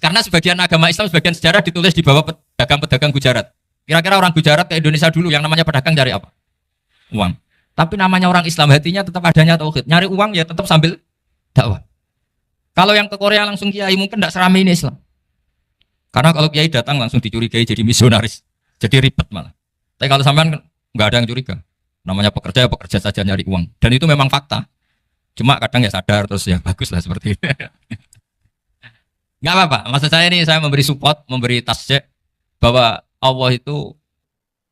Speaker 2: Karena sebagian agama Islam, sebagian sejarah ditulis di bawah pedagang-pedagang Gujarat. Kira-kira orang Gujarat ke Indonesia dulu yang namanya pedagang cari apa? Uang. Tapi namanya orang Islam, hatinya tetap adanya tauhid. Nyari uang ya tetap sambil dakwah. Kalau yang ke Korea langsung kiai mungkin tidak seramai ini Islam. Karena kalau kiai datang langsung dicurigai jadi misionaris, jadi ribet malah. Tapi kalau sampean nggak ada yang curiga, namanya pekerja ya pekerja saja nyari uang. Dan itu memang fakta. Cuma kadang ya sadar terus ya bagus lah seperti itu. Nggak apa-apa. Maksud saya ini saya memberi support, memberi tasjek bahwa Allah itu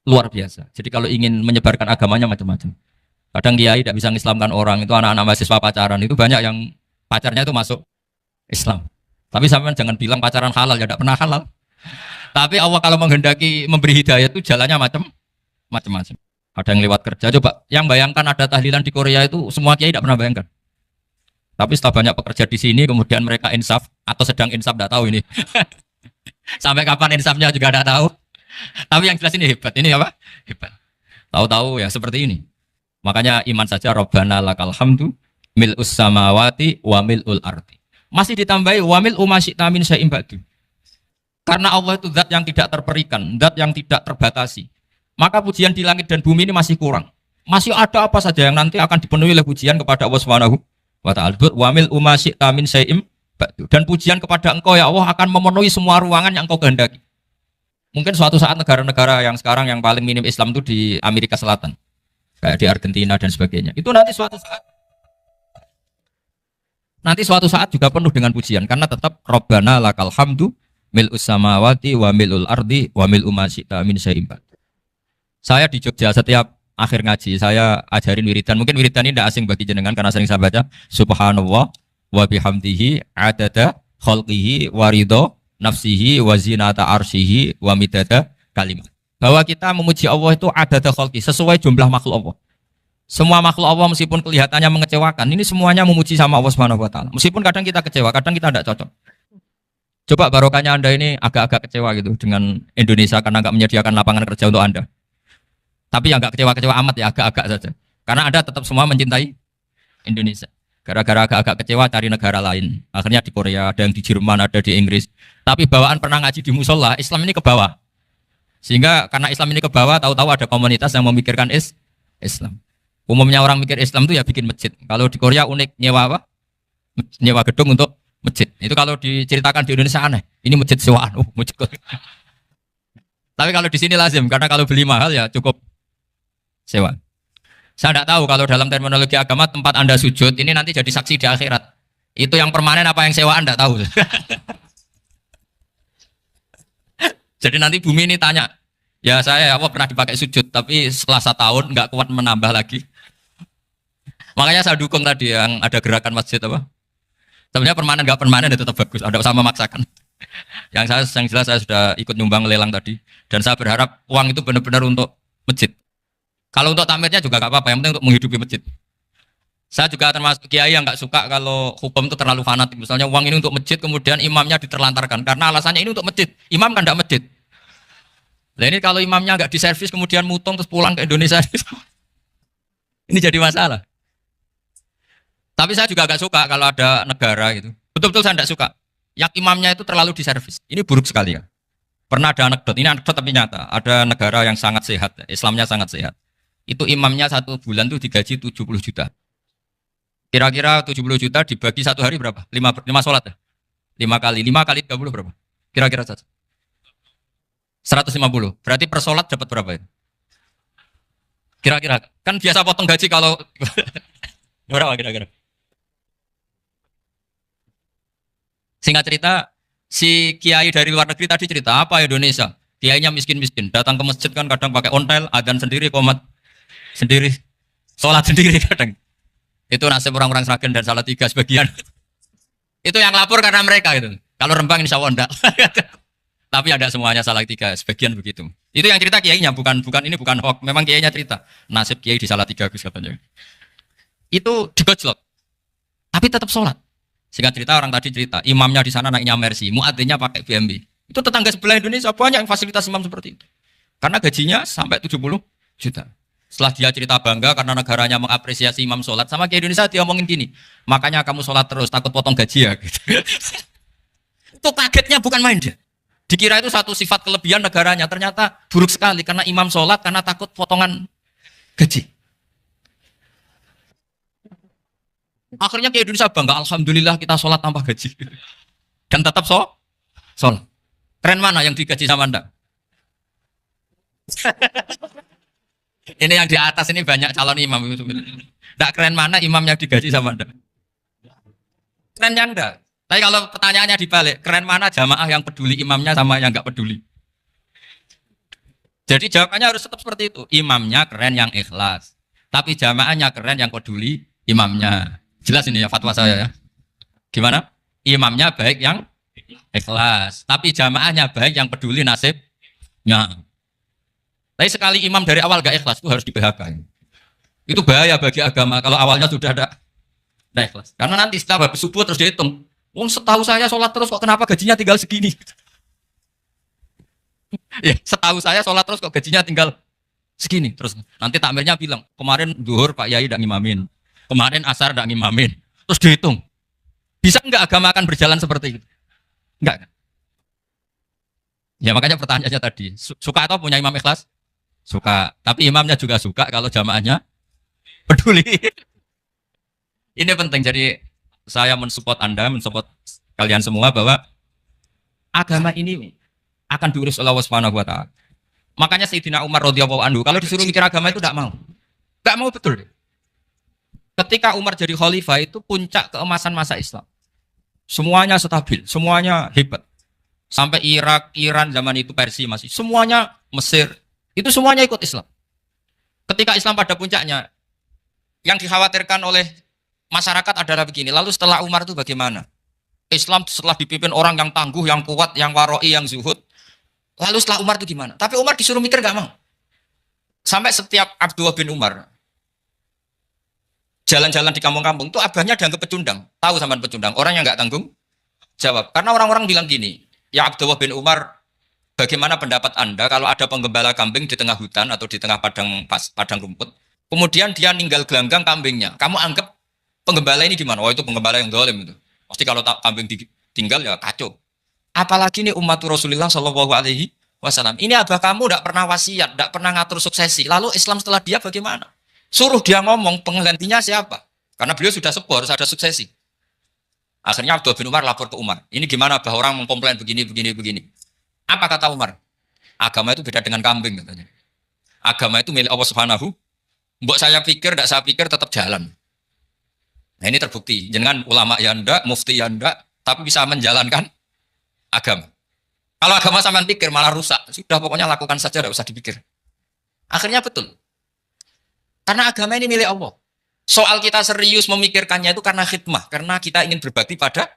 Speaker 2: luar biasa. Jadi kalau ingin menyebarkan agamanya macam-macam. Kadang kiai tidak bisa mengislamkan orang, itu anak-anak mahasiswa pacaran, itu banyak yang pacarnya itu masuk Islam. Tapi sampean jangan bilang pacaran halal, ya tidak pernah halal. Tapi Allah kalau menghendaki memberi hidayah itu jalannya macam-macam. Ada yang lewat kerja, coba yang bayangkan ada tahlilan di Korea itu semua kiai tidak pernah bayangkan. Tapi setelah banyak pekerja di sini, kemudian mereka insaf atau sedang insaf, tidak tahu ini. Sampai kapan insafnya juga tidak tahu. Tapi yang jelas ini hebat. Ini apa? Hebat. Tahu-tahu ya seperti ini. Makanya iman saja Rabbana lakal hamdu mil'us samawati wa mil'ul ardi. Masih ditambahi wa mil'u ma syi'ta min syai'in ba'du. Karena Allah itu zat yang tidak terperikan, zat yang tidak terbatasi. Maka pujian di langit dan bumi ini masih kurang. Masih ada apa saja yang nanti akan dipenuhi oleh pujian kepada Allah Subhanahu wa ta'ala. Wa mil'u ma syi'ta min syai'in ba'du. Dan pujian kepada Engkau ya Allah akan memenuhi semua ruangan yang Engkau kehendaki. Mungkin suatu saat negara-negara yang sekarang yang paling minim Islam itu di Amerika Selatan. Kayak di Argentina dan sebagainya. Itu nanti suatu saat juga penuh dengan pujian. Karena tetap Rabbana lakal hamdu mil'us samawati wa mil'ul ardi wa mil'u ma syi'ta min syai'in ba'du. Saya di Jogja setiap akhir ngaji, saya ajarin wiridan. Mungkin wiridan ini tidak asing bagi jenengan karena sering saya baca. Subhanallah wa bihamdihi adada khalqihi wa ridho nafsihi wa zinata arsyihi wa midada kalimat. Bahwa kita memuji Allah itu adada khalqi, sesuai jumlah makhluk Allah. Semua makhluk Allah meskipun kelihatannya mengecewakan, ini semuanya memuji sama Allah Subhanahu wa taala. Meskipun kadang kita kecewa, kadang kita tidak cocok. Coba barokahnya Anda ini agak-agak kecewa gitu dengan Indonesia karena enggak menyediakan lapangan kerja untuk Anda. Tapi yang enggak kecewa-kecewa amat ya, agak-agak saja. Karena Anda tetap semua mencintai Indonesia. Gara-gara agak-agak kecewa cari negara lain. Akhirnya di Korea, ada yang di Jerman, ada di Inggris. Tapi bawaan pernah ngaji di musola, Islam ini ke bawah. Sehingga karena Islam ini ke bawah, tahu-tahu ada komunitas yang memikirkan Islam. Umumnya orang mikir Islam itu ya bikin masjid. Kalau di Korea unik, nyewa apa? Nyewa gedung untuk masjid. Itu kalau diceritakan di Indonesia aneh. Ini masjid sewaan. Masjid. Tapi kalau di sini lazim, karena kalau beli mahal ya cukup sewa. Saya tidak tahu kalau dalam terminologi agama tempat Anda sujud ini nanti jadi saksi di akhirat. Itu yang permanen apa yang sewaan tidak tahu. Jadi nanti bumi ini tanya, ya saya apa pernah dipakai sujud, tapi setelah 1 tahun nggak kuat menambah lagi. Makanya saya dukung tadi yang ada gerakan masjid apa. Sebenarnya permanen nggak permanen itu tetap bagus, ada sama memaksakan. Yang jelas saya sudah ikut nyumbang lelang tadi, dan saya berharap uang itu benar-benar untuk masjid. Kalau untuk tamirnya juga nggak apa-apa, yang penting untuk menghidupi masjid. Saya juga termasuk kiai yang nggak suka kalau hukum itu terlalu fanatik. Misalnya uang ini untuk masjid, kemudian imamnya diterlantarkan karena alasannya ini untuk masjid. Imam kan nggak masjid. Nah ini kalau imamnya nggak diservis kemudian mutung terus pulang ke Indonesia, ini jadi masalah. Tapi saya juga nggak suka kalau ada negara gitu. Betul-betul saya nggak suka. Yang imamnya itu terlalu diservis. Ini buruk sekali ya. Pernah ada anekdot, ini anekdot tapi nyata. Ada negara yang sangat sehat, Islamnya sangat sehat. Itu imamnya 1 bulan tuh digaji 70 juta. Kira-kira 70 juta dibagi 1 hari berapa? 5 sholat ya? 5 kali 30 berapa? Kira-kira saja. 150. Berarti per sholat dapat berapa itu? Kira-kira. Kan biasa potong gaji kalau berapa kira-kira? Singkat cerita, si kiai dari luar negeri tadi cerita, apa Indonesia? Kiainya miskin-miskin, datang ke masjid kan kadang pakai ontel, adzan sendiri, qomat sendiri, sholat sendiri kadang. Itu nasib orang-orang Sragen dan Salatiga sebagian. Itu yang lapor karena mereka itu. Kalau Rembang insya Allah enggak. Tapi ada semuanya Salatiga, sebagian begitu. Itu yang cerita kiainya, bukan ini bukan hoax. Memang kiainya cerita. Nasib kiai di Salatiga katanya. Itu digojlok. Tapi tetap sholat. Singkat cerita orang tadi cerita, imamnya di sana naiknya Mercy, muadzinnya pakai BMW. Itu tetangga sebelah Indonesia banyak yang fasilitas imam seperti itu. Karena gajinya sampai 70 juta. Setelah dia cerita bangga karena negaranya mengapresiasi imam sholat, sama kayak Indonesia dia omongin gini, makanya kamu sholat terus, takut potong gaji ya. Gitu. Itu kagetnya bukan main dia. Dikira itu satu sifat kelebihan negaranya, ternyata buruk sekali karena imam sholat karena takut potongan gaji. Akhirnya ke Indonesia bangga, alhamdulillah kita sholat tanpa gaji. Dan tetap sholat. Keren mana yang digaji sama Anda? Ini yang di atas ini banyak calon imam. Tidak keren mana imam yang digaji sama Anda? Keren yang enggak. Tapi kalau pertanyaannya dibalik, keren mana jamaah yang peduli imamnya sama yang enggak peduli? Jadi jawabannya harus tetap seperti itu. Imamnya keren yang ikhlas. Tapi jamaahnya keren yang peduli imamnya. Jelas ini ya fatwa saya ya. Gimana? Imamnya baik yang ikhlas. Tapi jamaahnya baik yang peduli nasibnya. Tapi sekali imam dari awal gak ikhlas itu harus di-PHK. Itu bahaya bagi agama kalau awalnya sudah ada ikhlas. Karena nanti setelah habis subuh terus dihitung. Wong setahu saya sholat terus kok kenapa gajinya tinggal segini? Ya, setahu saya sholat terus kok gajinya tinggal segini. Terus nanti takmirnya bilang, kemarin duhur Pak Yai tidak ngimamin. Kemarin asar tidak ngimamin. Terus dihitung. Bisa enggak agama akan berjalan seperti itu? Enggak kan? Ya makanya pertanyaannya tadi, suka atau punya imam ikhlas? Suka, tapi imamnya juga suka kalau jamaahnya peduli. Ini penting, jadi saya mensupport Anda, mensupport kalian semua bahwa agama ini akan diurus oleh Allah Subhanahu wa taala. Makanya Sayyidina Umar radhiyallahu anhu kalau disuruh mikir agama itu tidak mau. Tidak mau betul. Ketika Umar jadi khalifah itu puncak keemasan masa Islam. Semuanya stabil, semuanya hebat. Sampai Irak, Iran zaman itu Persia masih, semuanya Mesir, itu semuanya ikut Islam. Ketika Islam pada puncaknya, yang dikhawatirkan oleh masyarakat adalah begini, lalu setelah Umar itu bagaimana? Islam setelah dipimpin orang yang tangguh, yang kuat, yang waroi, yang zuhud, lalu setelah Umar itu gimana? Tapi Umar disuruh mikir gak mau. Sampai setiap Abdullah bin Umar jalan-jalan di kampung-kampung, itu abahnya dianggap pecundang. Tahu sama pecundang, orang yang gak tanggung jawab. Karena orang-orang bilang gini, ya Abdullah bin Umar, bagaimana pendapat Anda kalau ada penggembala kambing di tengah hutan atau di tengah padang rumput, kemudian dia ninggal gelanggang kambingnya, kamu anggap Penggembala ini gimana? Itu penggembala yang dolim itu. Pasti kalau kambing ditinggal ya kacau. Apalagi ini umat Rasulullah Shallallahu Alaihi Wasallam. Ini abah kamu tidak pernah wasiat, tidak pernah ngatur suksesi. Lalu Islam setelah dia bagaimana? Suruh dia ngomong penggantinya siapa? Karena beliau sudah sepuh, harus ada suksesi. Akhirnya Abdullah bin Umar lapor ke Umar. Ini gimana bah orang mengkomplain begini. Apa kata Umar? Agama itu beda dengan kambing katanya. Agama itu milik Allah Subhanahu. Mbok saya pikir, tidak saya pikir tetap jalan. Nah ini terbukti. Jangan ulama ya ndak, mufti ya ndak, tapi bisa menjalankan agama. Kalau agama sampean pikir malah rusak. Sudah pokoknya lakukan saja, tidak usah dipikir. Akhirnya betul. Karena agama ini milik Allah. Soal kita serius memikirkannya itu karena khidmah, karena kita ingin berbakti pada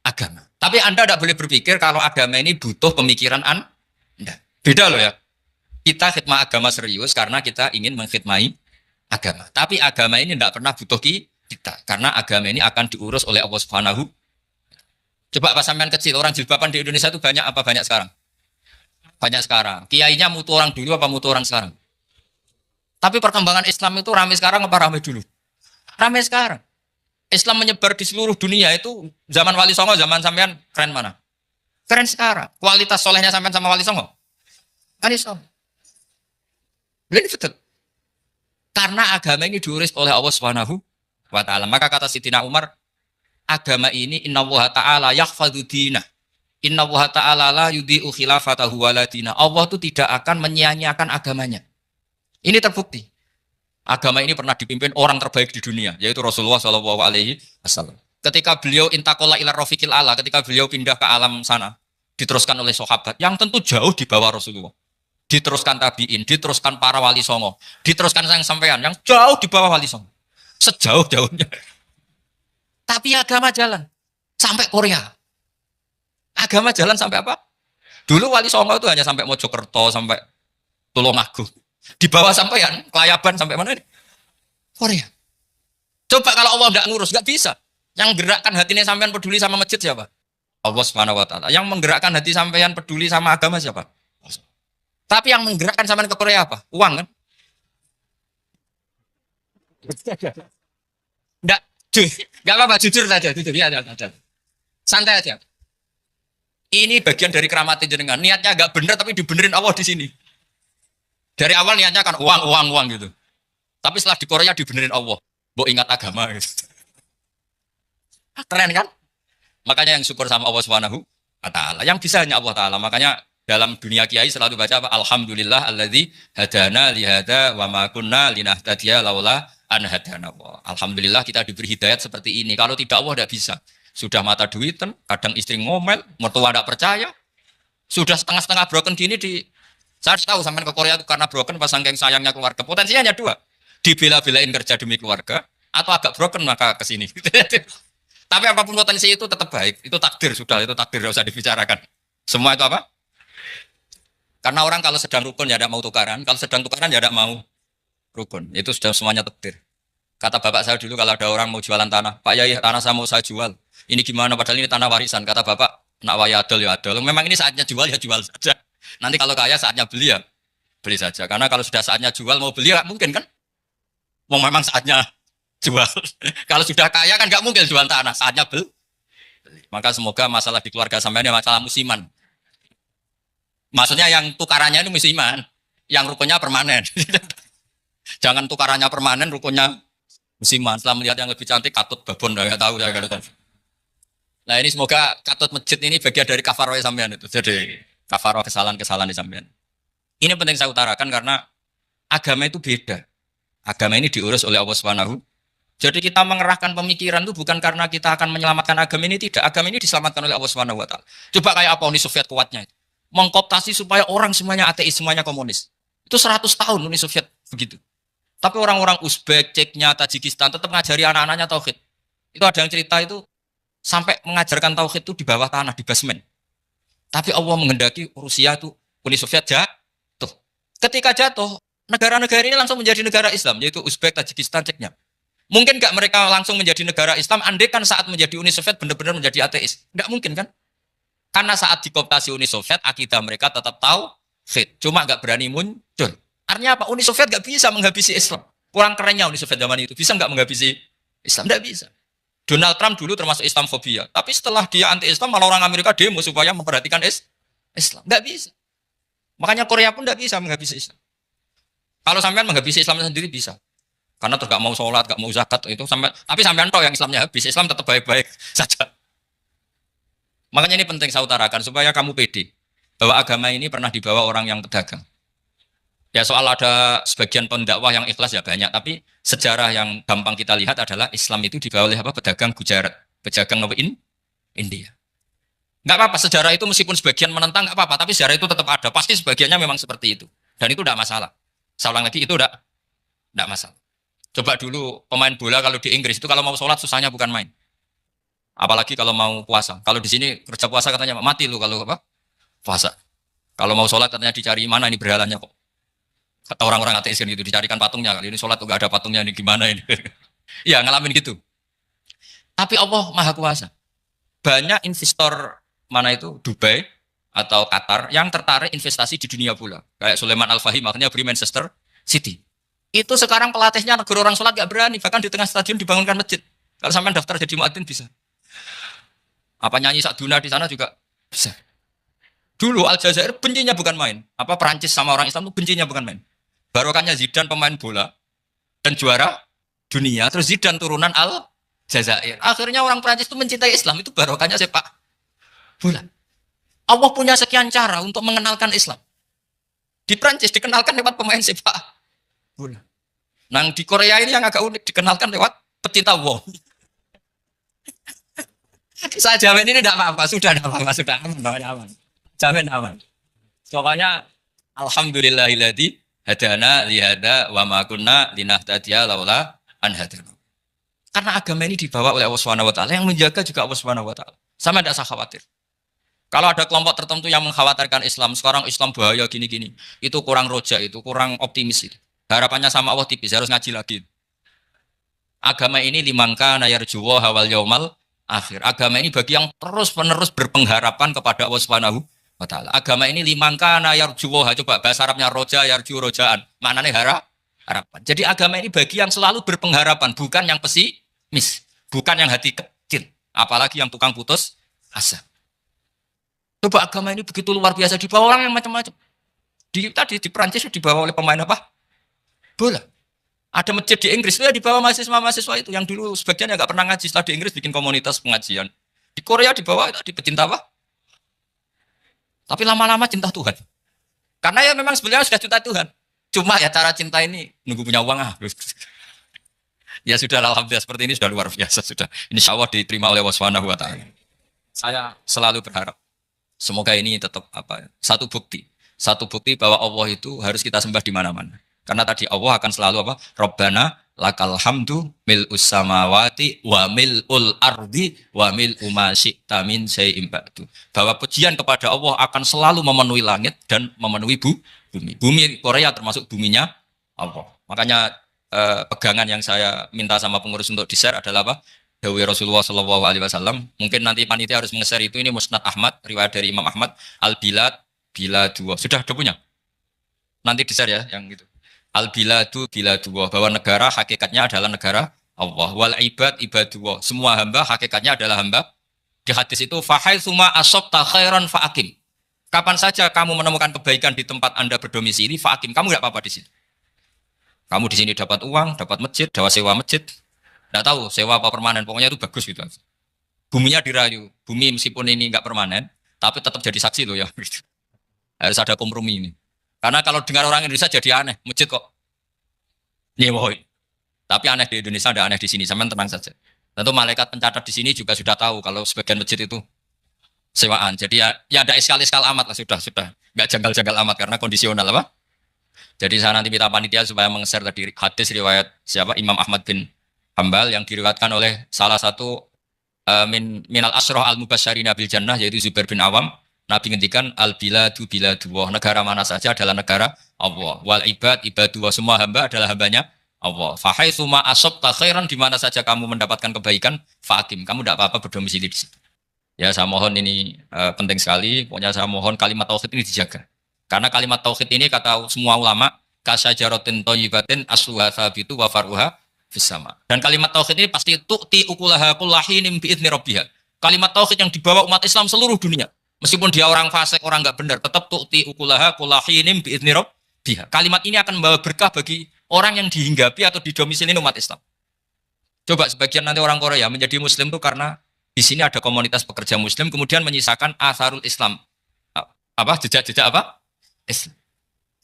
Speaker 2: agama. Tapi Anda tidak boleh berpikir kalau agama ini butuh pemikiran Anda. Beda loh ya. Kita khidmah agama serius karena kita ingin mengkhidmati agama. Tapi agama ini tidak pernah butuh kita, karena agama ini akan diurus oleh Allah Subhanahu. Coba pas sampean kecil, orang jilbaban di Indonesia itu banyak apa banyak sekarang? Banyak sekarang. Kiainya mutu orang dulu apa mutu orang sekarang? Tapi perkembangan Islam itu ramai sekarang apa ramai dulu? Ramai sekarang. Islam menyebar di seluruh dunia itu zaman Wali Songo, zaman sampean keren mana? Keren sekarang. Kualitas solehnya sampean sama Wali Songo? Wali Songo. Ini betul. Karena agama ini diurus oleh Allah Subhanahu wa ta'ala. Maka kata Sidina Umar, agama ini innallaha ta'ala yahfadhu dinah. Innallaha ta'ala la yudhi'u khilafatahu wala dinah. Allah itu tidak akan menyia-nyiakan agamanya. Ini terbukti. Agama ini pernah dipimpin orang terbaik di dunia, yaitu Rasulullah Shallallahu Alaihi Wasallam. Ketika beliau intakola ila rofiqil ala, ketika beliau pindah ke alam sana, diteruskan oleh sahabat yang tentu jauh di bawah Rasulullah. Diteruskan tabiin, diteruskan para wali songo, diteruskan sang sampean yang jauh di bawah wali songo. Sejauh-jauhnya. Tapi agama jalan sampai Korea. Agama jalan sampai apa? Dulu wali songo itu hanya sampai Mojokerto, sampai Tulungagung. Di bawah sampean, Kelayaban sampai mana ini? Korea. Coba kalau Allah tidak ngurus, nggak bisa. Yang gerakkan hatinya sampean peduli sama masjid siapa? Allah Subhanahu wa ta'ala. Yang menggerakkan hati sampean peduli sama agama siapa? Tapi yang menggerakkan sampean ke Korea apa? Uang kan? Enggak, enggak apa-apa, jujur saja, jujur ya, santai aja. Ini bagian dari keramat jenengan. Niatnya agak benar tapi dibenerin Allah di sini. Dari awal niatnya kan uang gitu. Tapi setelah di Korea dibenerin Allah. Mbok ingat agama gitu. Keren kan? Makanya yang syukur sama Allah Subhanahu wa ta'ala. Yang bisa hanya Allah ta'ala. Makanya dalam dunia kiai selalu baca apa? Alhamdulillah alladzi hadana lihada wa ma kunna linahtadiya laula an hadana Allah. Alhamdulillah kita diberi hidayat seperti ini. Kalau tidak Allah tidak bisa. Sudah mata duitan, kadang istri ngomel, mertua tidak percaya. Sudah setengah-setengah broken gini saya harus tahu sampai ke Korea itu karena broken pas saking sayangnya keluarga. Potensinya hanya dua. Dibela-belain kerja demi keluarga atau agak broken maka ke sini. Tapi apapun potensi itu tetap baik. Itu takdir sudah, itu takdir tidak usah dibicarakan. Semua itu apa? Karena orang kalau sedang rukun ya tidak mau tukaran, kalau sedang tukaran ya tidak mau rukun. Itu sudah semuanya takdir. Kata bapak saya dulu kalau ada orang mau jualan tanah, Pak Yai tanah saya mau saya jual. Ini gimana padahal ini tanah warisan. Kata bapak, nak waya adol ya adol. Memang ini saatnya jual ya jual saja. Nanti kalau kaya saatnya beli ya beli saja. Karena kalau sudah saatnya jual mau beli ya mungkin kan. Mau memang saatnya jual. Kalau sudah kaya kan nggak mungkin jual tanah. Saatnya beli. Maka semoga masalah di keluarga sampean ini masalah musiman. Maksudnya yang tukarannya ini musiman. Yang rukunnya permanen. Jangan tukarannya permanen, rukunnya musiman. Setelah melihat yang lebih cantik, katut babon. Nggak tahu ya. Nah ini semoga katut masjid ini bagian dari kafaroh sampean itu. Jadi kafaroh kesalahan-kesalahan di sampean. Ini penting saya utarakan karena agama itu beda. Agama ini diurus oleh Allah Subhanahu. Jadi kita mengerahkan pemikiran itu bukan karena kita akan menyelamatkan agama ini, tidak. Agama ini diselamatkan oleh Allah Subhanahu wa ta'ala. Coba kayak apa Uni Soviet kuatnya itu. Mengkooptasi supaya orang semuanya ateis, semuanya komunis. Itu 100 tahun Uni Soviet begitu. Tapi orang-orang Uzbek, Ceknya, Tajikistan tetap mengajari anak-anaknya tauhid. Itu ada yang cerita itu sampai mengajarkan tauhid itu di bawah tanah, di basement. Tapi Allah menghendaki Rusia itu Uni Soviet jatuh. Ketika jatuh, negara-negara ini langsung menjadi negara Islam, yaitu Uzbek, Tajikistan, Ceknya. Mungkin nggak mereka langsung menjadi negara Islam, andai kan saat menjadi Uni Soviet benar-benar menjadi ateis. Nggak mungkin kan? Karena saat dikooptasi Uni Soviet, akidah mereka tetap tauhid, cuma nggak berani muncul. Artinya apa? Uni Soviet nggak bisa menghabisi Islam. Kurang kerennya Uni Soviet zaman itu. Bisa nggak menghabisi
Speaker 1: Islam. Tidak bisa. Donald Trump dulu termasuk Islamfobia, tapi setelah dia anti Islam malah orang Amerika demo supaya memperhatikan Islam. Nggak bisa. Makanya Korea pun nggak bisa menghabisi Islam. Kalau sampean menghabisi Islam sendiri bisa, karena terus gak mau sholat, gak mau zakat itu sampai, tapi sampean toh yang Islamnya habis, Islam tetap baik-baik saja. Makanya ini penting saya utarakan supaya kamu pede bahwa agama ini pernah dibawa orang yang pedagang. Ya soal ada sebagian pendakwah yang ikhlas ya banyak, tapi sejarah yang gampang kita lihat adalah Islam itu dibawa oleh apa? Pedagang Gujarat, pedagang India. Nggak apa-apa, sejarah itu meskipun sebagian menentang nggak apa-apa, tapi sejarah itu tetap ada. Pasti sebagiannya memang seperti itu, dan itu tidak masalah. Saya ulang lagi, itu tidak masalah. Coba dulu pemain bola kalau di Inggris itu kalau mau sholat susahnya bukan main. Apalagi kalau mau puasa. Kalau di sini kerja puasa katanya mati lu kalau apa? Puasa. Kalau mau sholat katanya dicari mana ini berhalanya kok. Kata orang-orang ateis kan gitu, dicarikan patungnya. Kali ini sholat tuh gak ada patungnya, ini gimana ini. Ya ngalamin gitu. Tapi Allah Maha Kuasa. Banyak investor mana itu, Dubai atau Qatar, yang tertarik investasi di dunia bola. Kayak Sulaiman Al-Fahim, makanya beli Manchester City. Itu sekarang pelatihnya negara orang sholat gak berani, bahkan di tengah stadion dibangunkan masjid. Kalau sampai daftar jadi muadzin bisa. Apa nyanyi Sakduna di sana juga bisa. Dulu Aljazair bencinya bukan main. Apa Perancis sama orang Islam itu bencinya bukan main. Barokahnya Zidane pemain bola dan juara dunia, terus Zidane turunan Aljazair. Akhirnya orang Perancis itu mencintai Islam, itu barokahnya sepak bola. Allah punya sekian cara untuk mengenalkan Islam. Di Perancis dikenalkan lewat pemain sepak bola. Nah di Korea ini yang agak unik, dikenalkan lewat pecinta wong. Saya jamin ini tidak apa-apa, sudah tidak apa-apa, sudah aman. Jamin aman. Pokoknya alhamdulillahilladzi hadana lihada wa ma kunna linahtadiya laula an hadana. Karena agama ini dibawa oleh Allah Subhanahu wa taala, yang menjaga juga Allah Subhanahu wa taala. Sama tidak usah khawatir. Kalau ada kelompok tertentu yang mengkhawatirkan Islam, sekarang Islam bahaya gini-gini, itu kurang roja, itu kurang optimis itu. Harapannya sama Allah tipis, harus ngaji lagi. Agama ini limangka nayarjuwa hawal yaumal akhir. Agama ini bagi yang terus-menerus berpengharapan kepada Allah Subhanahu wa taala. Agama ini limangka nayarjuwa, coba bahasa Arabnya roja yarju rojaan. Maknanya harapan. Jadi agama ini bagi yang selalu berpengharapan, bukan yang pesimis, bukan yang hati kecil, apalagi yang tukang putus asa. Coba agama ini begitu luar biasa, dibawa orang yang macam-macam. Tadi di Perancis dibawa oleh pemain apa? Bola. Ada masjid di Inggris itu ya dibawa mahasiswa-mahasiswa itu yang dulu sebagian yang nggak pernah ngaji, setelah di Inggris bikin komunitas pengajian. Di Korea dibawa itu di pecinta apa? Tapi lama-lama cinta Tuhan. Karena ya memang sebenarnya sudah cinta Tuhan. Cuma ya cara cinta ini nunggu punya uang ah. Ya sudah, alhamdulillah seperti ini sudah luar biasa sudah. Insya Allah diterima oleh Allah Subhanahu wa taala. Saya selalu berharap semoga ini tetap satu bukti bahwa Allah itu harus kita sembah di mana-mana. Karena tadi Allah akan selalu apa? Rabbana lakal hamdu mil'us samawati wa mil'ul ardi wa mil'u ma syi'ta min syai'in ba'du. Bahwa pujian kepada Allah akan selalu memenuhi langit dan memenuhi bumi. Bumi Korea termasuk buminya Allah. Makanya pegangan yang saya minta sama pengurus untuk di-share adalah apa? Dawai Rasulullah Shallallahu Alaihi Wasallam. Mungkin nanti panitia harus nge-share itu. Ini Musnad Ahmad, riwayat dari Imam Ahmad. Al-Bilad, Biladua. Sudah punya? Nanti di-share ya, yang itu. Al-Biladu, Biladua. Bahwa negara hakikatnya adalah negara Allah. Wal ibad, ibadua. Semua hamba hakikatnya adalah hamba. Di hadis itu, fahai suma asobta khairan fa'akim. Kapan saja kamu menemukan kebaikan di tempat Anda berdomisili, fa'akim. Kamu nggak apa-apa di sini. Kamu di sini dapat uang, dapat masjid, dapat sewa masjid. Nggak tahu sewa apa permanen, pokoknya itu bagus gitu. Buminya dirayu, bumi meskipun ini nggak permanen, tapi tetap jadi saksi loh ya. Harus ada kompromi ini. Karena kalau dengar orang Indonesia jadi aneh, masjid kok nyewoy. Tapi aneh di Indonesia, ada aneh di sini, sampean tenang saja. Tentu malaikat pencatat di sini juga sudah tahu kalau sebagian masjid itu sewaan. Jadi ya ada eskal-eskal amat lah, sudah. Nggak janggal-janggal amat karena kondisional apa. Jadi saya nanti minta panitia supaya meng-share tadi hadis riwayat siapa Imam Ahmad bin Hambal yang diriwayatkan oleh salah satu minal asroh al-mubasyarina bil jannah, yaitu Zubair bin Awam. Nabi ngendikan al-biladu biladullah, negara mana saja adalah negara Allah. Wal ibad ibadullah, semua hamba adalah hambanya Allah. Fahai suma asobta khairan, di mana saja kamu mendapatkan kebaikan, fa'akim, kamu tidak apa-apa berdomisili di situ. Ya saya mohon ini penting sekali. Pokoknya saya mohon kalimat tauhid ini dijaga. Karena kalimat tauhid ini kata semua ulama, kasyajaratin thayyibatin asluha tsabitu wa faruha
Speaker 2: Sama. Dan kalimat tauhid ini pasti tu'ti ukulaha kullahinim bi'idni rabbiha. Kalimat tauhid yang dibawa umat Islam seluruh dunia. Meskipun dia orang fasik, orang nggak benar, tetap tu'ti ukulaha kullahinim bi'idni rabbiha. Kalimat ini akan membawa berkah bagi orang yang dihinggapi atau didomisili umat Islam. Coba sebagian nanti orang Korea menjadi muslim itu karena di sini ada komunitas pekerja muslim kemudian menyisakan asarul Islam. Apa? Jejak-jejak apa? Islam.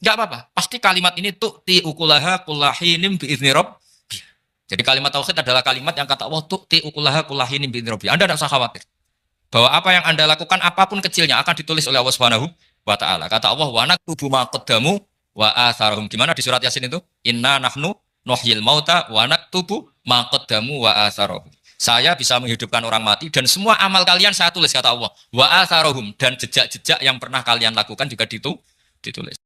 Speaker 2: Enggak apa-apa. Pasti kalimat ini tu'ti ukulaha kullahinim bi'idni rabbiha. Jadi kalimat tauhid adalah kalimat yang kata Allah tu'ti ukulaha kullahinim bi'idni rabbiha. Anda tidak usah khawatir bahwa apa yang Anda lakukan apapun kecilnya akan ditulis oleh Allah Subhanahu wa taala. Kata Allah wa naktubu ma qaddamu wa atharahum. Gimana di surat Yasin itu? Inna nahnu nuhyil mauta wa naktubu ma qaddamu wa atharahum. Saya bisa menghidupkan orang mati dan semua amal kalian saya tulis kata Allah. Wa atharahum dan jejak-jejak yang pernah kalian lakukan juga ditulis.